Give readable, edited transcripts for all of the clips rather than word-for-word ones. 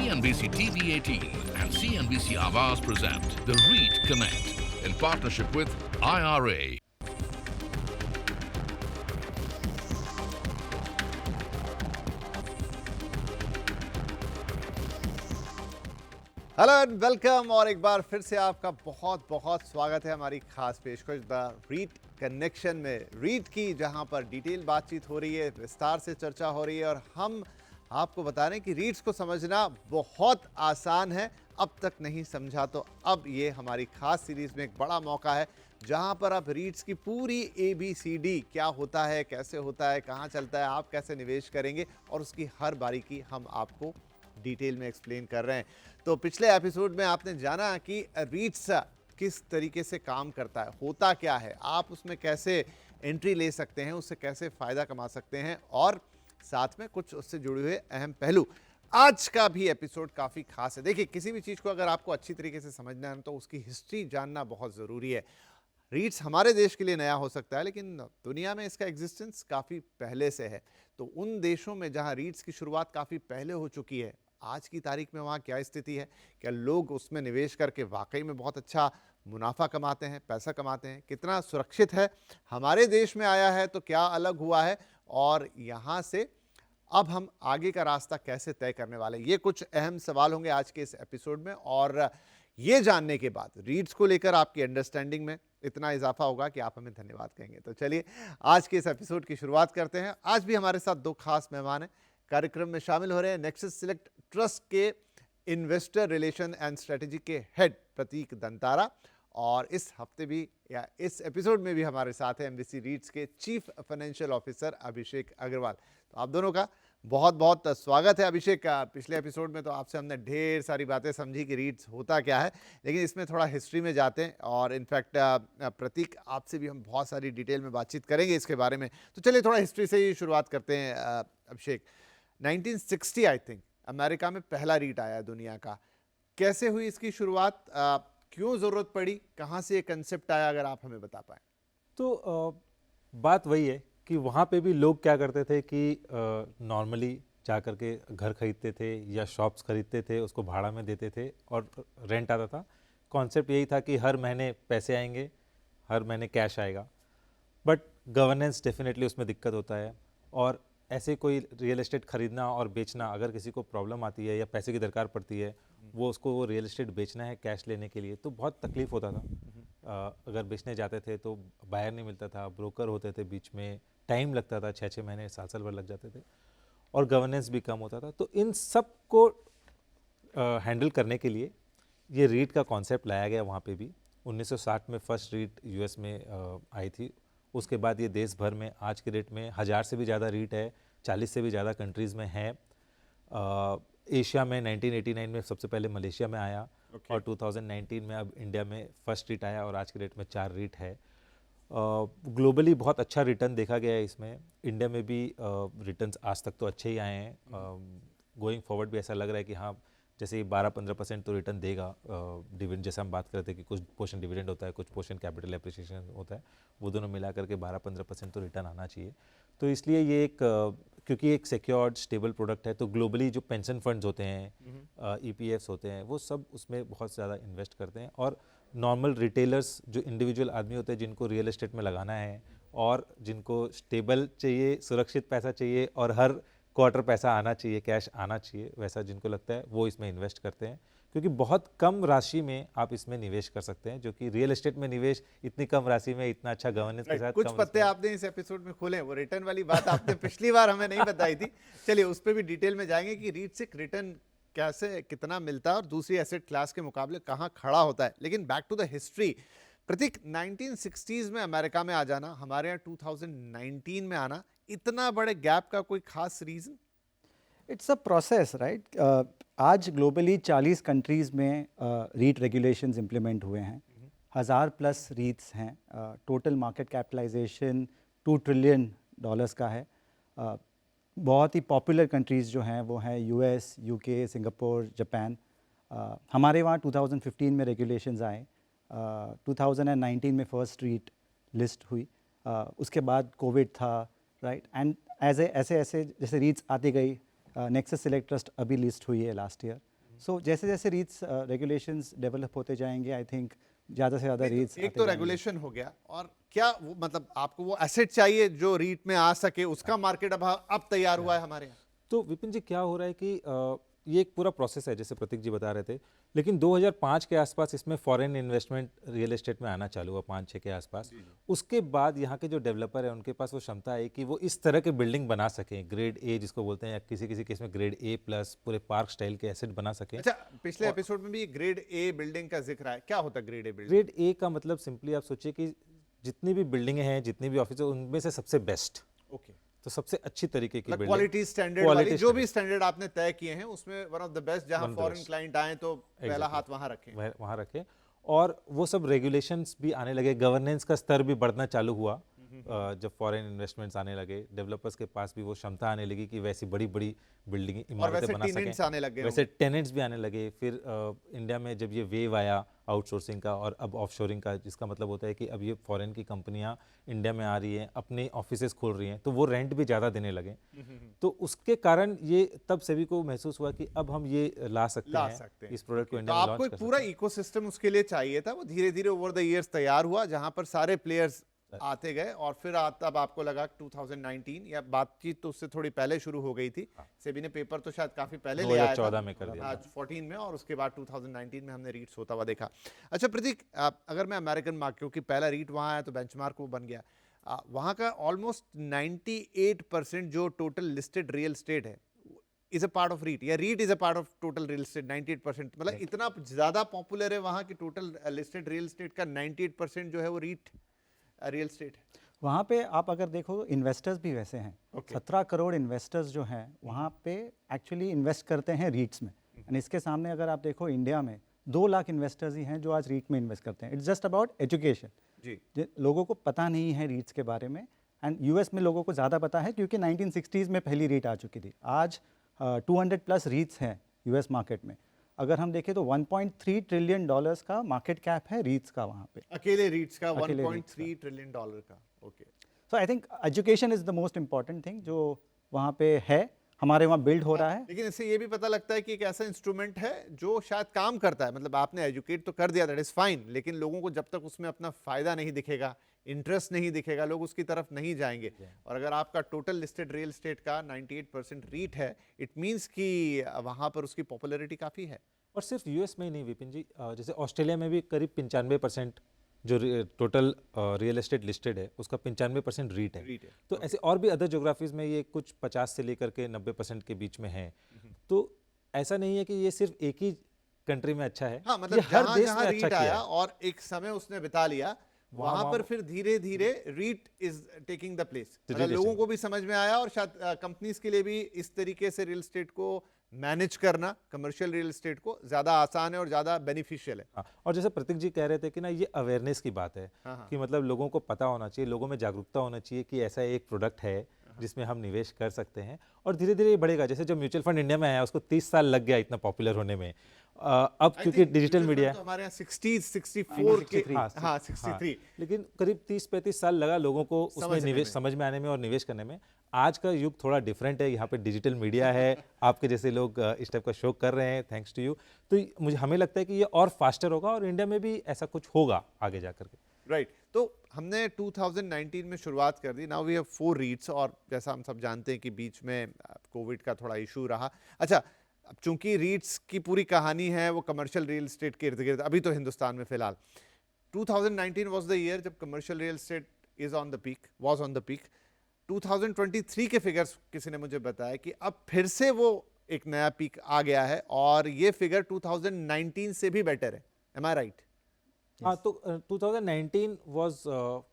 CNBC TV 18 and CNBC Awaaz present The REIT Connect in partnership with IRA. Hello and welcome और एक बार फिर से आपका बहुत बहुत स्वागत है हमारी खास पेशकश द रीट कनेक्शन में। रीट की जहां पर डिटेल बातचीत हो रही है, विस्तार से चर्चा हो रही है और हम आपको बता रहे हैं कि रीट्स को समझना बहुत आसान है। अब तक नहीं समझा तो अब ये हमारी खास सीरीज में एक बड़ा मौका है जहां पर आप रीट्स की पूरी ABCD क्या होता है, कैसे होता है, कहां चलता है, आप कैसे निवेश करेंगे और उसकी हर बारीकी हम आपको डिटेल में एक्सप्लेन कर रहे हैं। तो पिछले एपिसोड में आपने जाना कि रीट्स किस तरीके से काम करता है, होता क्या है, आप उसमें कैसे एंट्री ले सकते हैं, उससे कैसे फ़ायदा कमा सकते हैं और साथ में कुछ उससे जुड़े हुए अहम पहलू। आज का भी एपिसोड काफ़ी खास है। देखिए, किसी भी चीज़ को अगर आपको अच्छी तरीके से समझना है तो उसकी हिस्ट्री जानना बहुत ज़रूरी है। रीट्स हमारे देश के लिए नया हो सकता है लेकिन दुनिया में इसका एग्जिस्टेंस काफ़ी पहले से है। तो उन देशों में जहां रीट्स की शुरुआत काफ़ी पहले हो चुकी है, आज की तारीख में वहाँ क्या स्थिति है, क्या लोग उसमें निवेश करके वाकई में बहुत अच्छा मुनाफा कमाते हैं, पैसा कमाते हैं, कितना सुरक्षित है, हमारे देश में आया है तो क्या अलग हुआ है और यहाँ से अब हम आगे का रास्ता कैसे तय करने वाले हैं, ये कुछ अहम सवाल होंगे आज के इस एपिसोड में। और ये जानने के बाद रीट्स को लेकर आपकी अंडरस्टैंडिंग में इतना इजाफा होगा कि आप हमें धन्यवाद कहेंगे। तो चलिए आज के इस एपिसोड की शुरुआत करते हैं। आज भी हमारे साथ दो खास मेहमान हैं, कार्यक्रम में शामिल हो रहे हैं नेक्सस सिलेक्ट ट्रस्ट के इन्वेस्टर रिलेशन एंड स्ट्रेटेजी के हेड प्रतीक दंतारा और इस हफ्ते भी या इस एपिसोड में भी हमारे साथ है एमबीसी रीट्स के चीफ फाइनेंशियल ऑफिसर अभिषेक अग्रवाल। तो आप दोनों का बहुत बहुत स्वागत है। अभिषेक, पिछले एपिसोड में तो आपसे हमने ढेर सारी बातें समझी कि रीट्स होता क्या है, लेकिन इसमें थोड़ा हिस्ट्री में जाते हैं और इनफैक्ट प्रतीक आपसे भी हम बहुत सारी डिटेल में बातचीत करेंगे इसके बारे में। तो चलिए थोड़ा हिस्ट्री से ही शुरुआत करते हैं। अभिषेक, 1960 आई थिंक अमेरिका में पहला रीट आया है दुनिया का। कैसे हुई इसकी शुरुआत, क्यों ज़रूरत पड़ी, कहाँ से ये कंसेप्ट आया, अगर आप हमें बता पाएँ। तो बात वही है कि वहाँ पे भी लोग क्या करते थे कि नॉर्मली जा कर के घर खरीदते थे या शॉप्स खरीदते थे, उसको भाड़ा में देते थे और रेंट आता था। कॉन्सेप्ट यही था कि हर महीने पैसे आएंगे, हर महीने कैश आएगा, बट गवर्नेंस डेफिनेटली उसमें दिक्कत होता है। और ऐसे कोई रियल एस्टेट खरीदना और बेचना, अगर किसी को प्रॉब्लम आती है या पैसे की दरकार पड़ती है, वो उसको वो रियल एस्टेट बेचना है कैश लेने के लिए, तो बहुत तकलीफ़ होता था। अगर बेचने जाते थे तो बायर नहीं मिलता था, ब्रोकर होते थे बीच में, टाइम लगता था, 6-6 महीने, साल भर लग जाते थे और गवर्नेंस भी कम होता था। तो इन सब को हैंडल करने के लिए ये रीट का कॉन्सेप्ट लाया गया। वहाँ पे भी 1960 में फर्स्ट रीट यूएस में आई थी। उसके बाद ये देश भर में आज के डेट में 1000 से भी ज़्यादा रीट है, 40 से भी ज़्यादा कंट्रीज़ में है। एशिया में 1989 में सबसे पहले मलेशिया में आया और 2019 में अब इंडिया में फर्स्ट रीट आया और आज के डेट में 4 रीट है। ग्लोबली बहुत अच्छा रिटर्न देखा गया है इसमें। इंडिया में भी रिटर्न्स आज तक तो अच्छे ही आए हैं। गोइंग फॉरवर्ड भी ऐसा लग रहा है कि हाँ, जैसे 12-15% तो रिटर्न देगा। डिविडेंड, जैसे हम बात करते हैं कि कुछ पोर्शन डिविडेंड होता है, कुछ पोर्शन कैपिटल एप्रिसिएशन होता है, वो दोनों मिला करके 12-15% तो रिटर्न आना चाहिए। तो इसलिए ये एक क्योंकि एक सिक्योर्ड स्टेबल प्रोडक्ट है, तो ग्लोबली जो पेंशन फंड्स होते हैं, EPFs होते हैं, वो सब उसमें बहुत ज़्यादा इन्वेस्ट करते हैं। और नॉर्मल रिटेलर्स, जो इंडिविजुअल आदमी होते हैं जिनको रियल एस्टेट में लगाना है और जिनको स्टेबल चाहिए, सुरक्षित पैसा चाहिए और हर क्वार्टर पैसा आना चाहिए, कैश आना चाहिए, वैसा जिनको लगता है वो इसमें इन्वेस्ट करते हैं। क्योंकि बहुत कम राशि में आप इसमें निवेश कर सकते हैं, जो कि रियल एस्टेट में निवेश इतनी कम राशि में इतना अच्छा गवर्नेंस के साथ कुछ पत्ते आपने इस एपिसोड में खोले, वो रिटर्न वाली बात आपने पिछली बार हमें नहीं बताई थी। चलिए उस पर भी डिटेल में जाएंगे कि रीट से रिटर्न कैसे, कितना मिलता है और दूसरी एसेट क्लास के मुकाबले कहाँ खड़ा होता है। लेकिन back to the history, Prateek, 1960s में अमेरिका में आ जाना, हमारे यहाँ 2019 में आना, इतना बड़े गैप का कोई खास reason? It's a process, right. आज ग्लोबली 40 कंट्रीज़ में रीट रेगुलेशंस इम्प्लीमेंट हुए हैं। 1000+ रीट्स हैं। टोटल मार्केट कैपिटलाइजेशन $2 ट्रिलियन का है। बहुत ही पॉपुलर कंट्रीज़ जो हैं वो हैं US, UK, सिंगापुर, जापान। हमारे वहाँ 2015 में रेगुलेशंस आए। 2019 में फर्स्ट रीट लिस्ट हुई। उसके बाद कोविड था, राइट। एंड ऐसे ऐसे जैसे रीट्स आती गई, नेक्सस सिलेक्ट ट्रस्ट अभी लिस्ट हुई है लास्ट ईयर। सो जैसे जैसे रीट्स रेगुलेशंस डेवलप होते जाएंगे, आई थिंक ज़्यादा से ज़्यादा रीट्स एक तो रेगुलेशन हो गया, और क्या वो मतलब आपको वो एसेट चाहिए जो रीट में आ सके, उसका मार्केट अब तैयार हुआ है हमारे यहाँ। तो विपिन जी क्या हो रहा है कि ये एक पूरा प्रोसेस है जैसे प्रतीक जी बता रहे थे, लेकिन 2005 के आसपास इसमें फॉरेन इन्वेस्टमेंट रियल एस्टेट में आना चालू हुआ, 5-6 के आसपास। उसके बाद यहाँ के जो डेवलपर है उनके पास वो क्षमता है कि वो इस तरह के बिल्डिंग बना सकें, ग्रेड ए जिसको बोलते हैं, या किसी किसी केस में ग्रेड ए प्लस, पूरे पार्क स्टाइल के एसेट बना सकें। अच्छा, पिछले एपिसोड में भी ग्रेड ए बिल्डिंग का जिक्र है, क्या होता है grade A building? Grade A का मतलब सिंपली आप सोचिए कि जितनी भी बिल्डिंगें हैं, जितनी भी ऑफिस है, उनमें से सबसे बेस्ट, ओके, तो सबसे अच्छी तरीके की बिल्डिंग, क्वालिटी स्टैंडर्ड वाली, जो भी स्टैंडर्ड आपने तय किए हैं उसमें वन ऑफ द बेस्ट, जहां फॉरेन क्लाइंट आए तो पहला हाथ वहां रखें। वहाँ रखे। और वो सब रेगुलेशंस भी आने लगे, गवर्नेंस का स्तर भी बढ़ना चालू हुआ। जब फॉरेन इन्वेस्टमेंट्स आने लगे, डेवलपर्स के पास भी वो क्षमता आने लगी कि वैसी बड़ी बड़ी बिल्डिंग इमारतें बना सकें, आने लगे, वैसे टेनेंट्स भी आने लगे। फिर इंडिया में जब ये वेव आया आउटसोर्सिंग का और अब ऑफशोरिंग का, जिसका मतलब होता है कि अब ये फॉरेन की कंपनियां इंडिया में आ रही हैं, अपने ऑफिसेज खोल रही हैं, तो वो रेंट भी ज़्यादा देने लगे। तो उसके कारण ये तब सभी को महसूस हुआ कि अब हम ये ला सकते हैं इस प्रोडक्ट को इंडिया में आपको लॉन्च एक कर पूरा सकते हैं। इकोसिस्टम उसके लिए चाहिए था, वो धीरे धीरे ओवर द इयर्स तैयार हुआ, जहां पर सारे प्लेयर्स आते गए, और फिर तब आपको लगा 2019, या बातचीत तो उससे थोड़ी पहले शुरू हो गई थी, सेबी ने पेपर तो शायद काफी पहले ले आया था, 2014 में कर दिया, आज 14 में, और उसके बाद 2019 में हमने रीट्स होता हुआ देखा। अच्छा प्रतीक, अगर मैं अमेरिकन मार्केट, क्योंकि पहला रीट वहाँ आया तो बेंचमार्क वो बन गया, वहाँ का ऑलमोस्ट 98% जो टोटल लिस्टेड रियल स्टेट है is a part of REIT, या REIT is a part of total real estate. 98%, मतलब इतना ज्यादा पॉपुलर है वहाँ की टोटल लिस्टेड रियल एस्टेट का 98% जो है वो रीट रियल एस्टेट है। वहाँ पे आप अगर देखो इन्वेस्टर्स भी वैसे हैं, 17 करोड़ इन्वेस्टर्स जो हैं वहाँ पे एक्चुअली इन्वेस्ट करते हैं रीट्स में। एंड इसके सामने अगर आप देखो इंडिया में 2 लाख इन्वेस्टर्स ही हैं जो आज रीट में इन्वेस्ट करते हैं। इट्स जस्ट अबाउट एजुकेशन जी, लोगों को पता नहीं है रीट्स के बारे में, एंड यूएस में लोगों को ज़्यादा पता है क्योंकि 1960s में पहली रीट आ चुकी थी। आज 200 प्लस रीट्स हैं यूएस मार्केट में। अगर हम देखें तो 1.3 ट्रिलियन डॉलर्स का मार्केट कैप है रीट्स का वहाँ पे, अकेले रीट्स का 1.3 ट्रिलियन डॉलर का। Okay, so I think education is the most important thing जो वहाँ पे है, हमारे वहाँ बिल्ड हो रहा है। लेकिन इससे ये भी पता लगता है कि एक ऐसा इंस्ट्रूमेंट है जो शायद काम करता है, मतलब आपने एजुकेट तो कर दिया, दैट इज फाइन, लेकिन लोगों को जब तक उसमें अपना फायदा नहीं दिखेगा, इंटरेस्ट नहीं दिखेगा, लोग उसकी तरफ नहीं जाएंगे। और अगर आपका टोटल लिस्टेड रियल एस्टेट का 98% रीट है, इट मींस कि वहाँ पर उसकी पॉपुलैरिटी काफ़ी है। और सिर्फ यूएस में ही नहीं विपिन जी, जैसे ऑस्ट्रेलिया में भी करीब 95% जो टोटल रियल एस्टेट लिस्टेड है उसका 95% रीट है। तो ऐसे और भी अदर ज्योग्राफीज में ये कुछ 50 से लेकर के 90% के बीच में है। तो ऐसा नहीं है कि ये सिर्फ एक ही कंट्री में अच्छा है, हाँ, मतलब ये हर देश में जहाँ अच्छा रीट किया आया है। और एक समय उसने बिता लिया, वहां पर फिर धीरे धीरे REIT is taking the place. लोगों को भी समझ में आया, और शायद कंपनीज के लिए भी इस तरीके से रियल एस्टेट को मैनेज करना, कमर्शियल रियल एस्टेट को, ज्यादा आसान है और ज्यादा बेनिफिशियल है। हाँ, और जैसे प्रतीक जी कह रहे थे कि ना ये अवेयरनेस की बात है, कि मतलब लोगों को पता होना चाहिए, लोगों में जागरूकता होना चाहिए कि ऐसा एक प्रोडक्ट है जिसमें हम निवेश कर सकते हैं, और धीरे धीरे ये बढ़ेगा। जैसे जो म्यूचुअल फंड इंडिया में आया उसको 30 साल लग गया इतना पॉपुलर होने में। अब क्योंकि डिजिटल मीडिया, तो हमारे यहाँ 64 के, हाँ 63, लेकिन करीब 30-35 साल लगा लोगों को उसमें निवेश समझ में आने में और निवेश करने में। आज का युग थोड़ा डिफरेंट है, यहाँ पे डिजिटल मीडिया है, आपके जैसे लोग इस टाइप का शो कर रहे हैं, थैंक्स टू यू। तो मुझे हमें लगता है कि ये और फास्टर होगा, और इंडिया में भी ऐसा कुछ होगा आगे जाकर के। राइट, तो हमने 2019 में शुरुआत कर दी, नाउ वी हैव 4 रीट्स, और जैसा हम सब जानते हैं कि बीच में कोविड का थोड़ा इशू रहा। अच्छा, अब चूंकि रीट्स की पूरी कहानी है वो कमर्शियल रियल एस्टेट के इर्द गिर्द, अभी तो हिंदुस्तान में फिलहाल 2019 वाज द ईयर जब commercial real estate was on the peak. 2023 के फिगर्स किसी ने मुझे बताया कि अब फिर से वो एक नया पीक आ गया है, और ये फिगर 2019 से भी बेटर है। एम आई राइट? हाँ, तो 2019 वाज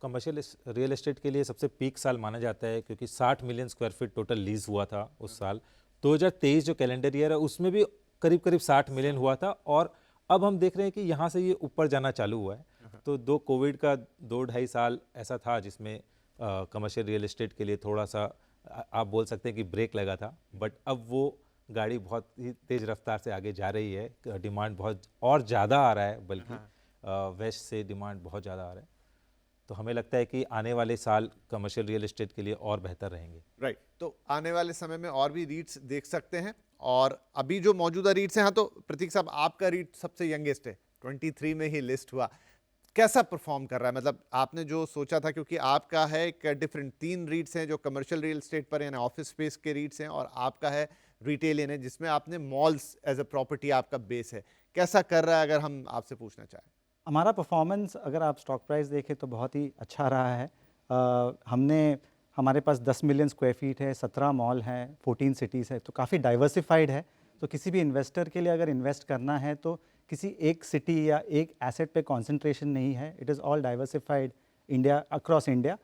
कमर्शियल रियल एस्टेट के लिए सबसे पीक साल माना जाता है, क्योंकि 60 million square feet total lease हुआ था उस साल। 2023 जो कैलेंडर ईयर है उसमें भी करीब करीब 60 मिलियन हुआ था, और अब हम देख रहे हैं कि यहाँ से ये ऊपर जाना चालू हुआ है। तो कोविड का 2-2.5 साल ऐसा था जिसमें कमर्शियल रियल एस्टेट के लिए थोड़ा सा आप बोल सकते हैं कि ब्रेक लगा था, बट अब वो गाड़ी बहुत ही तेज़ रफ्तार से आगे जा रही है। डिमांड बहुत और ज़्यादा आ रहा है, बल्कि वेस्ट से डिमांड बहुत ज़्यादा आ रहा है। तो हमें लगता है कि आने वाले साल कमर्शियल रियल एस्टेट के लिए और बेहतर रहेंगे। राइट, तो आने वाले समय में और भी रीट्स देख सकते हैं, और अभी जो मौजूदा रीट्स हैं, हाँ तो प्रतीक साहब आपका रीट सबसे यंगेस्ट है, 23 में ही लिस्ट हुआ, कैसा परफॉर्म कर रहा है? मतलब आपने जो सोचा था, क्योंकि आपका है एक डिफरेंट 3 रीट्स हैं जो कमर्शियल रियल एस्टेट पर यानी ऑफिस स्पेस के रीट्स हैं, और आपका है रिटेल यानी जिसमें आपने मॉल्स एज अ प्रॉपर्टी आपका बेस है। कैसा कर रहा है अगर हम आपसे पूछना चाहें? हमारा परफॉर्मेंस अगर आप स्टॉक प्राइस देखें तो बहुत ही अच्छा रहा है। हमारे पास 10 मिलियन स्क्वायर फीट है, 17 मॉल हैं, 14 सिटीज़ है, तो काफ़ी डाइवर्सिफाइड है। तो किसी भी इन्वेस्टर के लिए अगर इन्वेस्ट करना है तो किसी एक सिटी या एक एसेट पे कंसंट्रेशन नहीं है। It is all diversified India, across India,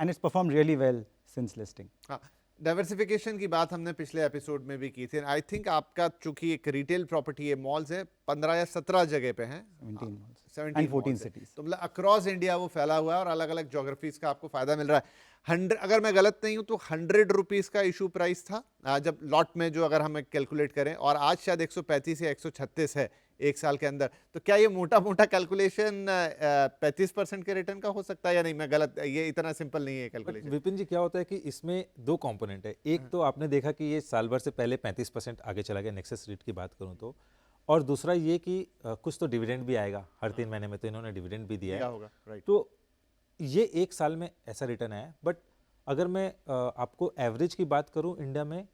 and it's perform really well since listing. हाँ, डाइवर्सिफिकेशन की बात हमने पिछले एपिसोड में भी की थी। आई थिंक आपका चूंकि एक रिटेल प्रॉपर्टी है, मॉल्स है 15 या 17 जगह पे हैं, 17 malls 17 and 14 malls है। cities। तो मतलब अक्रॉस इंडिया वो फैला हुआ है और अलग अलग जोग्राफीज का आपको फायदा मिल रहा है। 100, अगर मैं गलत नहीं हूं तो 100 रुपीज का इशू प्राइस था जब लॉट में, जो अगर हम कैलकुलेट करें, और आज शायद 135 या 136 है एक साल के अंदर। तो क्या ये मोटा मोटा कैलकुलेशन 35% के रिटर्न का हो सकता है या नहीं? मैं गलत, ये इतना सिंपल नहीं है बट कैलकुलेशन। विपिन जी, क्या होता है कि इसमें 2 कंपोनेंट है। एक तो आपने देखा कि ये साल भर से पहले 35% आगे चला गया, नेक्सस रेट की बात करूं तो, और दूसरा ये कि कुछ तो डिविडेंड भी आएगा हर 3 महीने में, तो इन्होंने डिविडेंड भी दिया क्या है। होगा, राइट? तो ये एक साल में ऐसा रिटर्न आया। बट अगर मैं आपको एवरेज की बात करूं इंडिया में,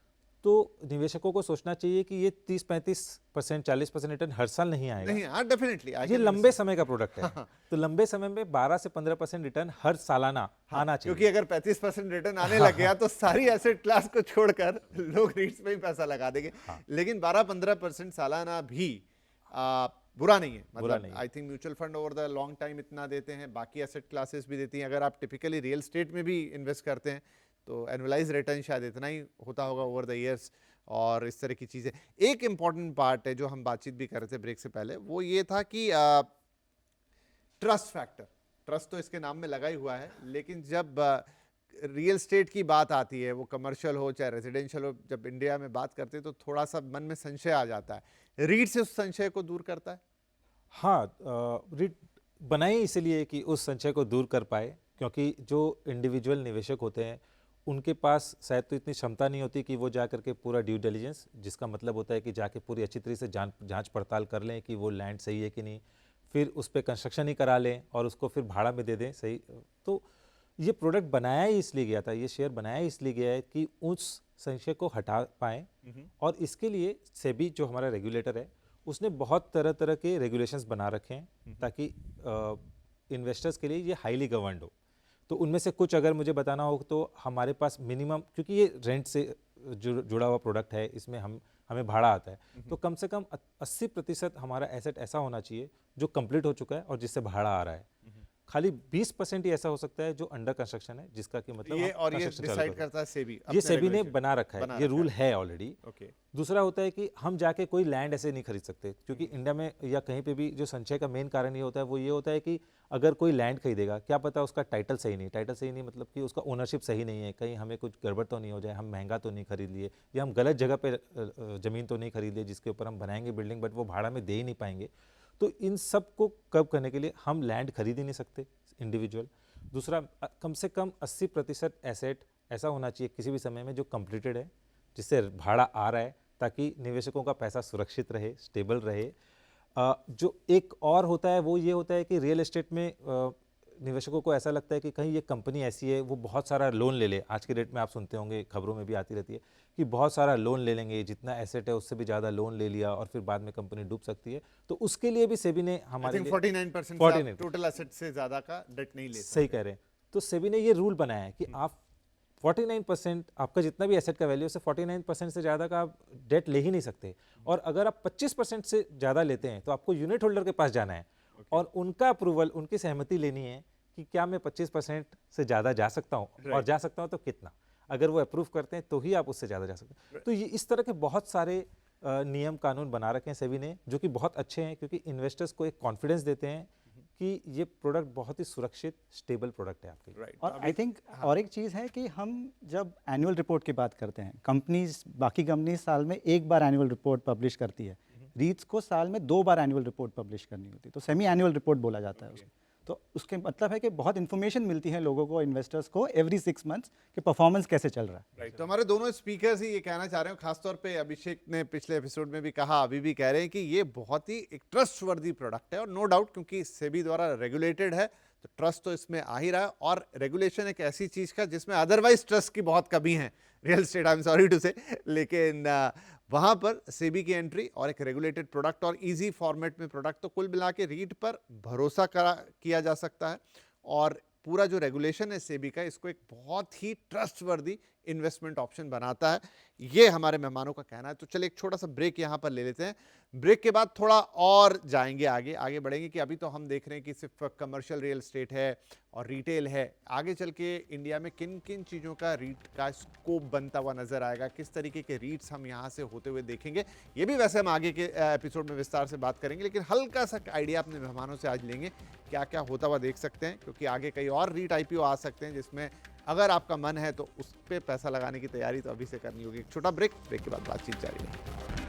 तो निवेशकों को सोचना चाहिए कि ये 30-35%, 40% रिटर्न हर साल नहीं आएगा। नहीं, हाँ डेफिनेटली ये लंबे समय का प्रोडक्ट है। तो लंबे समय में 12 से 15% रिटर्न हर सालाना आना चाहिए। क्योंकि अगर 35% रिटर्न आने लग गया तो सारी एसेट क्लास को छोड़कर लोग रीट्स में ही पैसा लगा देंगे। लेकिन 12-15% सालाना भी बुरा नहीं है। बुरा मतलब नहीं। I think mutual fund over the long time इतना देते हैं, बाकी एसेट क्लासेस भी देती हैं। अगर आप टिपिकली रियल एस्टेट में भी इन्वेस्ट करते हैं तो एनुअलाइज रिटर्न शायद इतना ही होता होगा ओवर द ईयर्स, और इस तरह की चीज़ें। एक इंपॉर्टेंट पार्ट है जो हम बातचीत भी कर रहे थे ब्रेक से पहले, वो ये था कि ट्रस्ट फैक्टर। ट्रस्ट तो इसके नाम में लगा ही हुआ है, लेकिन जब रियल एस्टेट की बात आती है, वो कमर्शियल हो चाहे रेजिडेंशियल हो, जब इंडिया में बात करते हैं तो थोड़ा सा मन में संशय आ जाता है। रीट से उस संशय को दूर करता है। हाँ, रीट बनाई इसलिए कि उस संचय को दूर कर पाए, क्योंकि जो इंडिविजुअल निवेशक होते हैं उनके पास शायद तो इतनी क्षमता नहीं होती कि वो जा करके पूरा ड्यू डिलिजेंस, जिसका मतलब होता है कि जाके पूरी अच्छी तरीके से जांच पड़ताल कर लें कि वो लैंड सही है कि नहीं, फिर उस पर कंस्ट्रक्शन ही करा लें और उसको फिर भाड़ा में दे दें। सही, तो ये प्रोडक्ट बनाया ही इसलिए गया था, ये शेयर बनाया ही इसलिए गया है कि उस संशय को हटा पाएँ। और इसके लिए सेबी जो हमारा रेगुलेटर है, उसने बहुत तरह तरह के रेगुलेशंस बना रखे हैं ताकि इन्वेस्टर्स के लिए ये हाईली गवर्नड हो। तो उनमें से कुछ अगर मुझे बताना हो तो हमारे पास मिनिमम, क्योंकि ये रेंट से जुड़ा हुआ प्रोडक्ट है, इसमें हमें भाड़ा आता है, तो कम से कम 80% हमारा एसेट ऐसा होना चाहिए जो कंप्लीट हो चुका है और जिससे भाड़ा आ रहा है। खाली 20% ही ऐसा हो सकता है जो अंडर कंस्ट्रक्शन है, जिसका कि मतलब ये, और ये construction चालू डिसाइड कर रहे हैं। करता है सेबी, ये सेबी ने बना रखा है, ये रूल है ऑलरेडी। ओके। दूसरा होता है कि हम जाके कोई लैंड ऐसे नहीं खरीद सकते, क्योंकि इंडिया में या कहीं पे भी जो संचय का मेन कारण ये होता है, वो ये होता है कि अगर कोई लैंड खरीदेगा, क्या पता उसका टाइटल सही नहीं मतलब कि उसका ओनरशिप सही नहीं है, कहीं हमें कुछ गड़बड़ तो नहीं हो जाए, हम महंगा तो नहीं खरीद लिए, या हम गलत जगह पे ज़मीन तो नहीं खरीद लिए जिसके ऊपर हम बनाएंगे बिल्डिंग बट वो भाड़ा में दे ही नहीं पाएंगे। तो इन सब को कब करने के लिए हम लैंड खरीद ही नहीं सकते इंडिविजुअल। दूसरा, कम से कम 80% एसेट ऐसा होना चाहिए किसी भी समय में जो कंप्लीटेड है, जिससे भाड़ा आ रहा है, ताकि निवेशकों का पैसा सुरक्षित रहे, स्टेबल रहे। जो एक और होता है वो ये होता है कि रियल एस्टेट में निवेशकों को ऐसा लगता है कि कहीं ये कंपनी ऐसी है वो बहुत सारा लोन ले ले। आज के डेट में आप सुनते होंगे, खबरों में भी आती रहती है कि बहुत सारा लोन ले लेंगे, जितना एसेट है उससे भी ज़्यादा लोन ले लिया और फिर बाद में कंपनी डूब सकती है। तो उसके लिए भी सेबी ने हमारे लिए 49% टोटल एसेट से ज्यादा का डेट नहीं ले सकते। सही कह रहे हैं। तो सेबी ने ये रूल बनाया है कि आप 49%, आपका जितना भी एसेट का वैल्यू है, 49% से ज़्यादा का आप डेट ले ही नहीं सकते। और अगर आप 25% से ज़्यादा लेते हैं तो आपको यूनिट होल्डर के पास जाना है और उनका अप्रूवल, उनकी सहमति लेनी है कि क्या मैं 25% से ज़्यादा जा सकता हूँ और जा सकता हूँ तो कितना। अगर वो अप्रूव करते हैं तो ही आप उससे ज़्यादा जा सकते हैं। तो ये इस तरह के बहुत सारे नियम कानून बना रखे हैं सेबी ने, जो कि बहुत अच्छे हैं, क्योंकि इन्वेस्टर्स को एक कॉन्फिडेंस देते हैं कि ये प्रोडक्ट बहुत ही सुरक्षित, स्टेबल प्रोडक्ट है आपके लिए। और आई थिंक और एक चीज़ है कि हम जब एनुअल रिपोर्ट की बात करते हैं, बाकी कंपनीज साल में एक बार एनुअल रिपोर्ट पब्लिश करती है, रीट्स को साल में 2 बार एनुअल रिपोर्ट पब्लिश करनी होती है, तो सेमी एनुअल रिपोर्ट बोला जाता है उसको। तो उसके मतलब है कि बहुत इन्फॉर्मेशन मिलती है लोगों को, इन्वेस्टर्स को एवरी 6 मंथ्स कि परफॉर्मेंस कैसे चल रहा है। राइट, तो हमारे दोनों स्पीकर्स ही ये कहना चाह रहे हैं, खासतौर पे अभिषेक ने पिछले एपिसोड में भी कहा, अभी भी कह रहे हैं कि ये बहुत ही एक ट्रस्टवर्दी प्रोडक्ट है, और नो डाउट क्योंकि सेबी द्वारा रेगुलेटेड है तो ट्रस्ट तो इसमें आ ही रहा है। और रेगुलेशन एक ऐसी चीज़ का जिसमें अदरवाइज ट्रस्ट की बहुत कमी है, real estate, I am sorry to say, लेकिन वहाँ पर सेबी की एंट्री और एक रेगुलेटेड प्रोडक्ट और इजी फॉर्मेट में प्रोडक्ट, तो कुल मिला के रीट पर भरोसा किया जा सकता है। और पूरा जो रेगुलेशन है सेबी का, इसको एक बहुत ही ट्रस्टवर्दी इन्वेस्टमेंट ऑप्शन बनाता है, ये हमारे मेहमानों का कहना है। तो चलिए एक छोटा सा ब्रेक यहाँ पर ले लेते हैं, ब्रेक के बाद थोड़ा और जाएंगे आगे बढ़ेंगे कि अभी तो हम देख रहे हैं कि सिर्फ कमर्शियल रियल एस्टेट है और रिटेल है, आगे चल के इंडिया में किन किन चीज़ों का रीट का स्कोप बनता हुआ नजर आएगा, किस तरीके के रीट्स हम यहाँ से होते हुए देखेंगे, ये भी वैसे हम आगे के एपिसोड में विस्तार से बात करेंगे, लेकिन हल्का सा आइडिया अपने मेहमानों से आज लेंगे क्या क्या होता हुआ देख सकते हैं, क्योंकि आगे कई और रीट आईपीओ आ सकते हैं जिसमें अगर आपका मन है तो उस पर पैसा लगाने की तैयारी तो अभी से करनी होगी। एक छोटा ब्रेक के बाद बातचीत जारी है।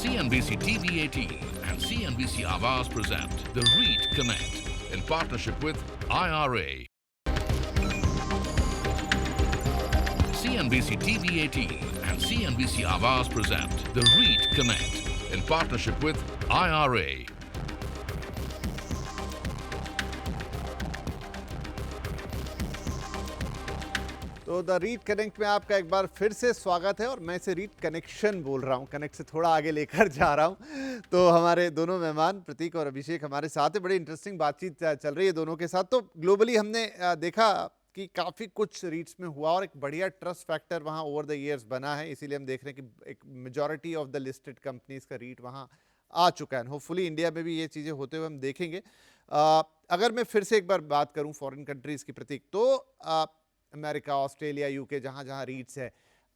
CNBC TV18 and CNBC Awaaz present the REIT Connect in partnership with IRA. CNBC TV18 and CNBC Awaaz present the REIT Connect in partnership with IRA. तो द रीट कनेक्ट में आपका एक बार फिर से स्वागत है, और मैं इसे रीट कनेक्शन बोल रहा हूँ, कनेक्ट से थोड़ा आगे लेकर जा रहा हूँ। तो हमारे दोनों मेहमान प्रतीक और अभिषेक हमारे साथ है, बड़ी इंटरेस्टिंग बातचीत चल रही है दोनों के साथ। तो ग्लोबली हमने देखा कि काफ़ी कुछ रीट्स में हुआ और एक बढ़िया ट्रस्ट फैक्टर वहाँ ओवर द ईयर्स बना है, इसीलिए हम देख रहे हैं कि एक majority of the listed companies का रीट वहाँ आ चुका है। होपफुली इंडिया में भी ये चीज़ें होते हुए हम देखेंगे। अगर मैं फिर से एक बार बात करूँ फॉरेन कंट्रीज़ की प्रतीक, तो अमेरिका, ऑस्ट्रेलिया, यूके, जहाँ जहाँ रीट्स है,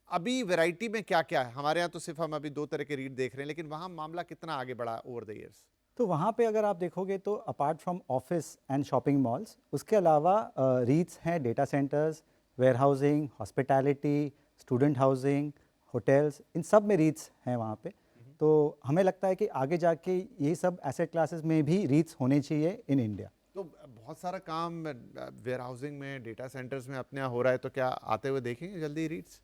अभी वैरायटी में क्या क्या है? हमारे यहाँ तो सिर्फ हम अभी 2 तरह के रीट देख रहे हैं, लेकिन वहाँ मामला कितना आगे बढ़ा ओवर द ईयर्स? तो वहाँ पे अगर आप देखोगे तो apart from office and shopping malls, उसके अलावा रीट्स हैं data centres, warehousing, hospitality, student housing, hotels, इन सब में रीट्स हैं वहाँ पे। तो हमें लगता है कि आगे जाके ये सब एसेट क्लासेस में भी रीट्स होने चाहिए इन इंडिया। तो बहुत सारा काम वेयर हाउसिंग में, डेटा सेंटर्स में अपने यहाँ हो रहा है, तो क्या आते हुए देखेंगे जल्दी रीट्स?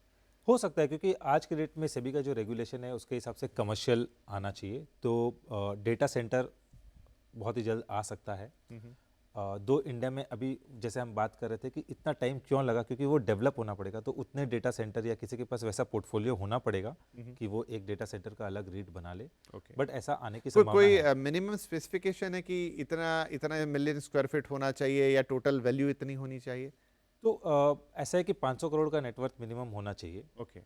हो सकता है, क्योंकि आज के डेट में सेबी का जो रेगुलेशन है उसके हिसाब से कमर्शियल आना चाहिए, तो डेटा सेंटर बहुत ही जल्द आ सकता है। दो इंडिया में अभी जैसे हम बात कर रहे थे कि इतना टाइम क्यों लगा, क्योंकि वो डेवलप होना पड़ेगा, तो उतने डेटा सेंटर या किसी के पास वैसा पोर्टफोलियो होना पड़ेगा कि वो एक डेटा सेंटर का अलग रीट बना ले। बट ऐसा आने की संभावना है। कोई मिनिमम स्पेसिफिकेशन है कि इतना मिलियन स्क्वायर फीट होना चाहिए या टोटल वैल्यू इतनी होनी चाहिए? तो ऐसा है कि 500 करोड़ का नेटवर्थ मिनिमम होना चाहिए। ओके।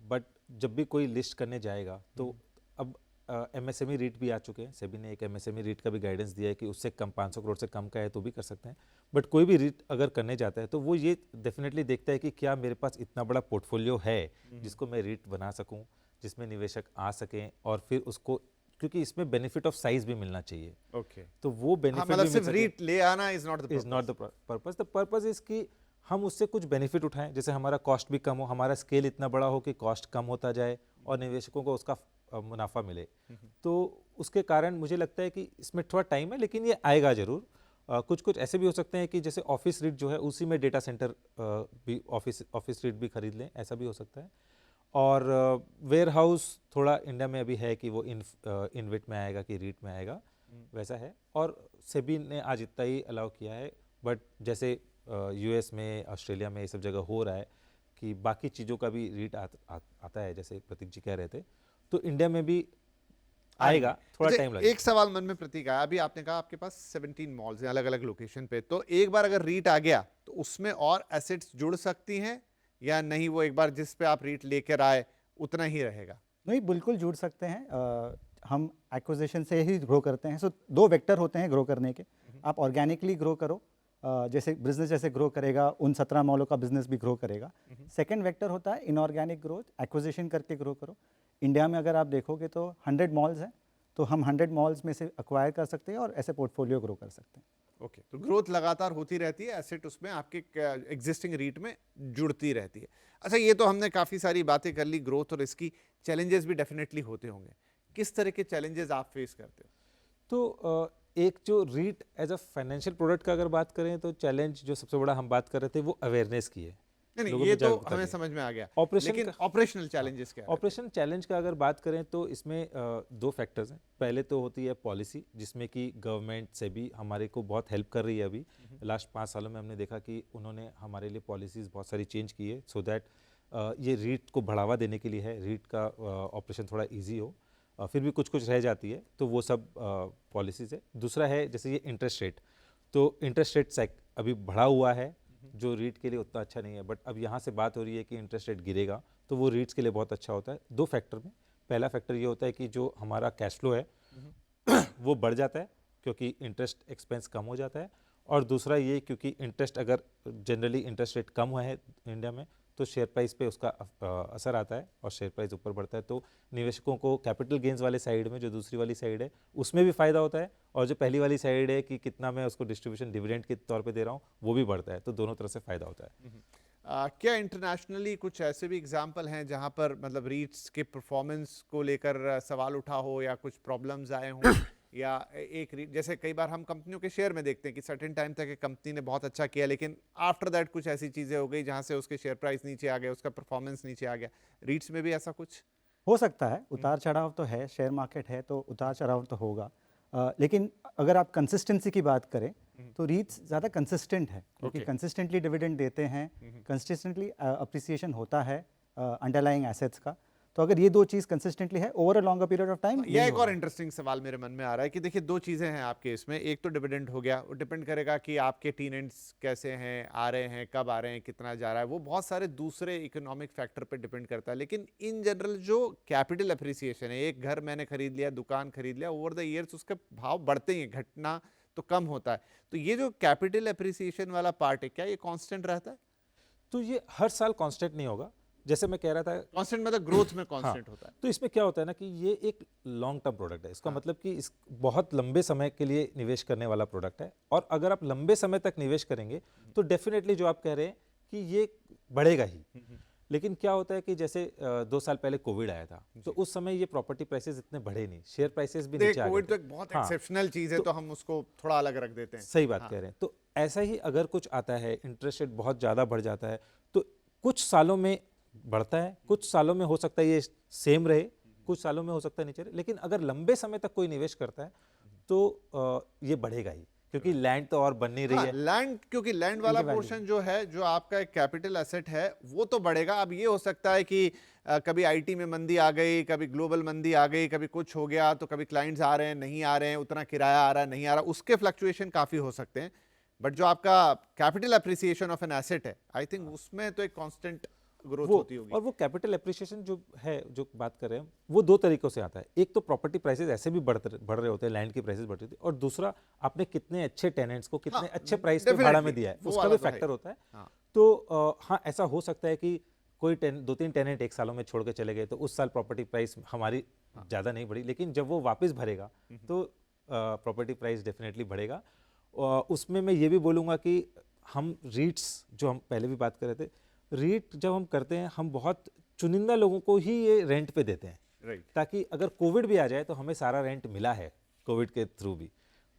बट जब भी कोई लिस्ट करने जाएगा तो अब एमएसएमई रीट भी आ चुके हैं, सेबी ने एक एमएसएमई रीट का भी गाइडेंस दिया है कि उससे कम 500 करोड़ से कम का है तो भी कर सकते हैं। बट कोई भी रीट अगर करने जाता है तो वो ये डेफिनेटली देखता है कि क्या मेरे पास इतना बड़ा पोर्टफोलियो है जिसको मैं रीट बना सकूं, जिसमें निवेशक आ सकें, और फिर उसको, क्योंकि इसमें बेनिफिट ऑफ साइज भी मिलना चाहिए। ओके। तो वो बेनिफिट मतलब सिर्फ रीट ले आना is not the purpose. The purpose is कि हम उससे कुछ बेनिफिट उठाएं, जैसे हमारा कॉस्ट भी कम हो, हमारा स्केल इतना बड़ा हो कि कॉस्ट कम होता जाए और निवेशकों को उसका मुनाफा मिले। तो उसके कारण मुझे लगता है कि इसमें थोड़ा टाइम है, लेकिन ये आएगा जरूर। कुछ कुछ ऐसे भी हो सकते हैं कि जैसे ऑफिस रीट जो है उसी में डेटा सेंटर भी ऑफिस रीट भी खरीद लें, ऐसा भी हो सकता है। और वेयर हाउस थोड़ा इंडिया में अभी है कि वो इनविट में आएगा कि रीट में आएगा, वैसा है। और सेबी ने आज इतना ही अलाउ किया है, बट जैसे यूएस में, ऑस्ट्रेलिया में, ये सब जगह हो रहा है कि बाकी चीज़ों का भी रीट आता है, जैसे प्रतीक जी कह रहे थे, तो इंडिया में भी आएगा, थोड़ा टाइम लगेगा। एक सवाल मन में प्रतीक आया, अभी आपने कहा आपके पास 17 मॉल्स हैं अलग अलग लोकेशन पे, तो एक बार अगर रीट आ गया तो उसमें और एसेट्स जुड़ सकती हैं या नहीं? वो एक बार जिस पे आप रीट लेकर आए उतना ही रहेगा? नहीं, बिल्कुल जुड़ सकते हैं। हम एक्विजिशन से ही ग्रो करते हैं। सो 2 वेक्टर होते हैं ग्रो करने के। आप ऑर्गेनिकली ग्रो करो, जैसे बिजनेस जैसे ग्रो करेगा, उन 17 मॉलों का बिजनेस भी ग्रो करेगा। सेकंड वेक्टर होता है इनऑर्गेनिक ग्रोथ, एक्विजिशन करके ग्रो करो। इंडिया में अगर आप देखोगे तो 100 मॉल्स हैं, तो हम 100 मॉल्स में से अक्वायर कर सकते हैं और ऐसे पोर्टफोलियो ग्रो कर सकते हैं। ओके, तो ग्रोथ लगातार होती रहती है, एसेट उसमें आपके एग्जिस्टिंग रीट में जुड़ती रहती है। अच्छा, ये तो हमने काफ़ी सारी बातें कर ली ग्रोथ और इसकी, चैलेंजेस भी डेफिनेटली होते होंगे। किस तरह के चैलेंजेस आप फेस करते हो? तो एक जो REIT as a financial product का अगर बात करें तो चैलेंज जो सबसे बड़ा हम बात कर रहे थे वो अवेयरनेस की है। नहीं लोगों ये में तो जागरूकता हमें की है। समझ में आ गया, ऑपरेशन लेकिन का- ऑपरेशनल चैलेंजेस क्या रहते हैं? ऑपरेशन चैलेंज का अगर बात करें तो इसमें दो फैक्टर्स हैं। पहले तो होती है पॉलिसी, जिसमें कि गवर्नमेंट से भी हमारे को बहुत हेल्प कर रही है। अभी लास्ट 5 सालों में हमने देखा कि उन्होंने हमारे लिए पॉलिसीज़ बहुत सारी चेंज की है, सो दैट ये रीट को बढ़ावा देने के लिए है, रीट का ऑपरेशन थोड़ा ईजी हो। फिर भी कुछ कुछ रह जाती है, तो वो सब पॉलिसीज़ है। दूसरा है जैसे ये इंटरेस्ट रेट, तो इंटरेस्ट रेट अभी बढ़ा हुआ है, जो रीट के लिए उतना अच्छा नहीं है, बट अब यहाँ से बात हो रही है कि इंटरेस्ट रेट गिरेगा, तो वो रीट्स के लिए बहुत अच्छा होता है। दो फैक्टर में, पहला फैक्टर ये होता है कि जो हमारा कैश फ्लो है वो बढ़ जाता है क्योंकि इंटरेस्ट एक्सपेंस कम हो जाता है, और दूसरा ये क्योंकि इंटरेस्ट अगर जनरली इंटरेस्ट रेट कम हुआ है इंडिया में तो शेयर प्राइस पे उसका असर आता है, और शेयर प्राइस ऊपर बढ़ता है तो निवेशकों को कैपिटल गेंस वाले साइड में, जो दूसरी वाली साइड है उसमें भी फ़ायदा होता है, और जो पहली वाली साइड है कि कितना मैं उसको डिस्ट्रीब्यूशन डिविडेंड के तौर पे दे रहा हूँ वो भी बढ़ता है, तो दोनों तरह से फ़ायदा होता है। क्या इंटरनेशनली कुछ ऐसे भी एग्जाम्पल हैं जहां पर मतलब रीट्स के परफॉर्मेंस को लेकर सवाल उठा हो या कुछ प्रॉब्लम्स आए हों? या एक रीट, जैसे कई बार हम कंपनियों के शेयर में देखते हैं कि सर्टेन टाइम तक एक कंपनी ने बहुत अच्छा किया, लेकिन आफ्टर दैट कुछ ऐसी चीज़ें हो गई जहां से उसके शेयर प्राइस नीचे आ गया, उसका परफॉर्मेंस नीचे आ गया। रीट्स में भी ऐसा कुछ? हो सकता है, उतार चढ़ाव तो है, शेयर मार्केट है तो उतार चढ़ाव तो होगा। लेकिन अगर आप कंसिस्टेंसी की बात करें तो रीट्स ज़्यादा कंसिस्टेंट है, क्योंकि Okay. कंसिस्टेंटली डिविडेंड देते हैं, कंसिस्टेंटली अप्रिसिएशन होता है अंडरलाइंग एसेट्स का। तो अगर ये दो चीज़ कंसिस्टेंटली है over a longer period of time, यह एक और इंटरेस्टिंग सवाल मेरे मन में आ रहा है कि देखिए दो चीज़ें हैं आपके इसमें। एक तो डिविडेंड हो गया, वो डिपेंड करेगा कि आपके टेनेंट्स कैसे हैं, आ रहे हैं, कब आ रहे हैं, कितना जा रहा है, वो बहुत सारे दूसरे इकोनॉमिक फैक्टर पे डिपेंड करता है। लेकिन इन जनरल जो कैपिटल अप्रिसिएशन है, एक घर मैंने खरीद लिया, दुकान खरीद लिया, ओवर द ईयर्स उसके भाव बढ़ते ही हैं, घटना तो कम होता है। तो ये जो कैपिटल अप्रिसिएशन वाला पार्ट है, क्या ये कांस्टेंट रहता है? तो ये हर साल कांस्टेंट नहीं होगा, जैसे मैं कह रहा था। कांस्टेंट मतलब ग्रोथ में कांस्टेंट होता है। तो इसमें क्या होता है ना कि ये एक लॉन्ग टर्म प्रोडक्ट है, इसका मतलब कि इस बहुत लंबे समय के लिए निवेश करने वाला प्रोडक्ट है, और अगर आप लंबे समय तक निवेश करेंगे तो डेफिनेटली जो आप कह रहे हैं कि ये बढ़ेगा ही। लेकिन क्या होता है कि जैसे 2 साल पहले कोविड आया था, तो उस समय ये प्रॉपर्टी प्राइसेस इतने बढ़े नहीं, शेयर प्राइसेस भी नीचे आ गए कोविड तो थे। एक बहुत हाँ, एक्सेप्शनल चीज है, तो हम उसको थोड़ा अलग रख देते हैं। सही बात कह रहे हैं। तो ऐसा ही अगर कुछ आता है, इंटरेस्ट रेट बहुत ज़्यादा बढ़ जाता है, तो कुछ सालों में बढ़ता है, कुछ सालों में हो सकता है ये सेम रहे, कुछ सालों में हो सकता है नीचे रहे, लेकिन अगर लंबे समय तक कोई निवेश करता है तो ये बढ़ेगा ही, क्योंकि लैंड तो और बन नहीं रही है। लैंड, क्योंकि लैंड वाला पोर्शन जो है, जो आपका एक कैपिटल एसेट है, वो तो बढ़ेगा। अब ये हो सकता है कि कभी आईटी में मंदी आ गई, कभी ग्लोबल मंदी आ गई, कभी कुछ हो गया, तो कभी क्लाइंट्स आ रहे हैं, नहीं आ रहे हैं, उतना किराया आ रहा है, नहीं आ रहा, उसके फ्लक्चुएशन काफ़ी हो सकते हैं। बट जो आपका capital appreciation of an asset है, आई थिंक उसमें तो एक कांस्टेंट ग्रोथ वो होती होगी। और वो कैपिटल एप्रिसिएशन जो है, जो बात कर रहे हैं, वो दो तरीकों से आता है। एक तो प्रॉपर्टी प्राइसेस ऐसे भी बढ़ रहे होते हैं, लैंड की प्राइसेस बढ़ रही होती है, और दूसरा आपने कितने अच्छे टेनेंट्स को कितने अच्छे प्राइस पे भाड़ा में दिया है, वो उसका वाला भी तो है। फैक्टर होता है। हाँ। तो हाँ, ऐसा हो सकता है कि कोई 2-3 टेनेंट एक सालों में छोड़ के चले गए, तो उस साल प्रॉपर्टी प्राइस हमारी ज़्यादा नहीं बढ़ी, लेकिन जब वो वापस भरेगा तो प्रॉपर्टी प्राइस डेफिनेटली बढ़ेगा। उसमें मैं ये भी बोलूँगा कि हम रीट्स, जो हम पहले भी बात कर रहे थे, रीट जब हम करते हैं, हम बहुत चुनिंदा लोगों को ही ये रेंट पे देते हैं, राइट। ताकि अगर कोविड भी आ जाए तो हमें सारा रेंट मिला है कोविड के थ्रू भी,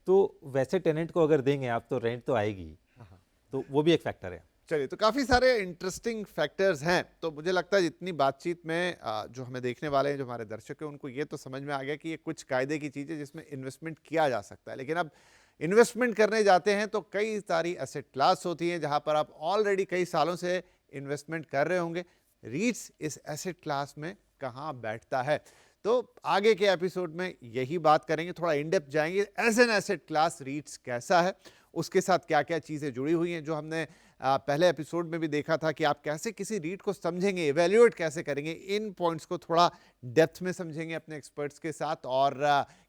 तो वैसे टेनेंट को अगर देंगे आप तो रेंट तो आएगी, तो वो भी एक फैक्टर है। चलिए, तो काफ़ी सारे इंटरेस्टिंग फैक्टर्स हैं। तो मुझे लगता है जितनी बातचीत में जो हमें देखने वाले हैं, जो हमारे दर्शक हैं, उनको ये तो समझ में आ गया कि ये कुछ कायदे की चीज़ है जिसमें इन्वेस्टमेंट किया जा सकता है। लेकिन अब इन्वेस्टमेंट करने जाते हैं तो कई सारी एसेट क्लास होती हैं जहां पर आप ऑलरेडी कई सालों से इन्वेस्टमेंट कर रहे होंगे। रीट्स इस एसेट क्लास में कहाँ बैठता है, तो आगे के एपिसोड में यही बात करेंगे, थोड़ा इन डेप्थ जाएंगे। As an asset class REITs कैसा है, उसके साथ क्या क्या चीज़ें जुड़ी हुई हैं, जो हमने पहले एपिसोड में भी देखा था कि आप कैसे किसी रीट को समझेंगे, इवेल्युएट कैसे करेंगे, इन पॉइंट्स को थोड़ा डेप्थ में समझेंगे अपने एक्सपर्ट्स के साथ, और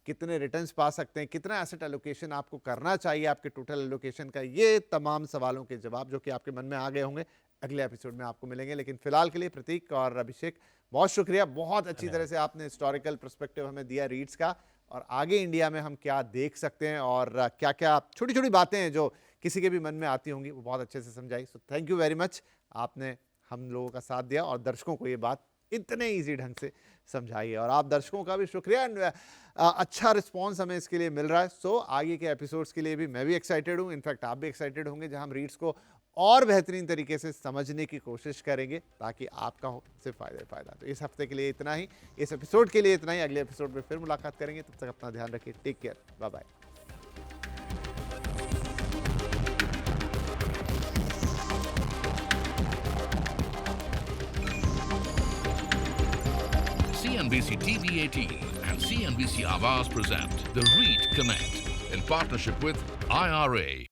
कितने रिटर्न्स पा सकते हैं, कितना एसेट एलोकेशन आपको करना चाहिए आपके टोटल एलोकेशन का, ये तमाम सवालों के जवाब जो कि आपके मन में आ गए होंगे, अगले एपिसोड में आपको मिलेंगे। लेकिन फिलहाल के लिए प्रतीक और अभिषेक, बहुत शुक्रिया, बहुत अच्छी तरह से आपने हिस्टोरिकल पर्सपेक्टिव हमें दिया रीट्स का। और आगे इंडिया में हम क्या देख सकते हैं और क्या क्या छोटी छोटी बातें हैं जो किसी के भी मन में आती होंगी, वो बहुत अच्छे से समझाई। So thank you very much, आपने हम लोगों का साथ दिया और दर्शकों को ये बात इतने इजी ढंग से समझाई है। और आप दर्शकों का भी शुक्रिया, अच्छा रिस्पांस हमें इसके लिए मिल रहा है। सो आगे के एपिसोड्स के लिए भी मैं भी एक्साइटेड हूँ, इनफैक्ट आप भी एक्साइटेड होंगे, जहाँ हम रीड्स को और बेहतरीन तरीके से समझने की कोशिश करेंगे ताकि आपका हो सिर्फ फ़ायदा। तो इस हफ्ते के लिए इतना ही, इस एपिसोड के लिए इतना ही। अगले एपिसोड में फिर मुलाकात करेंगे, तब तक अपना ध्यान रखिए। Take care, bye bye. CNBC TV 18 and CNBC Awaaz present The REIT Connect in partnership with IRA.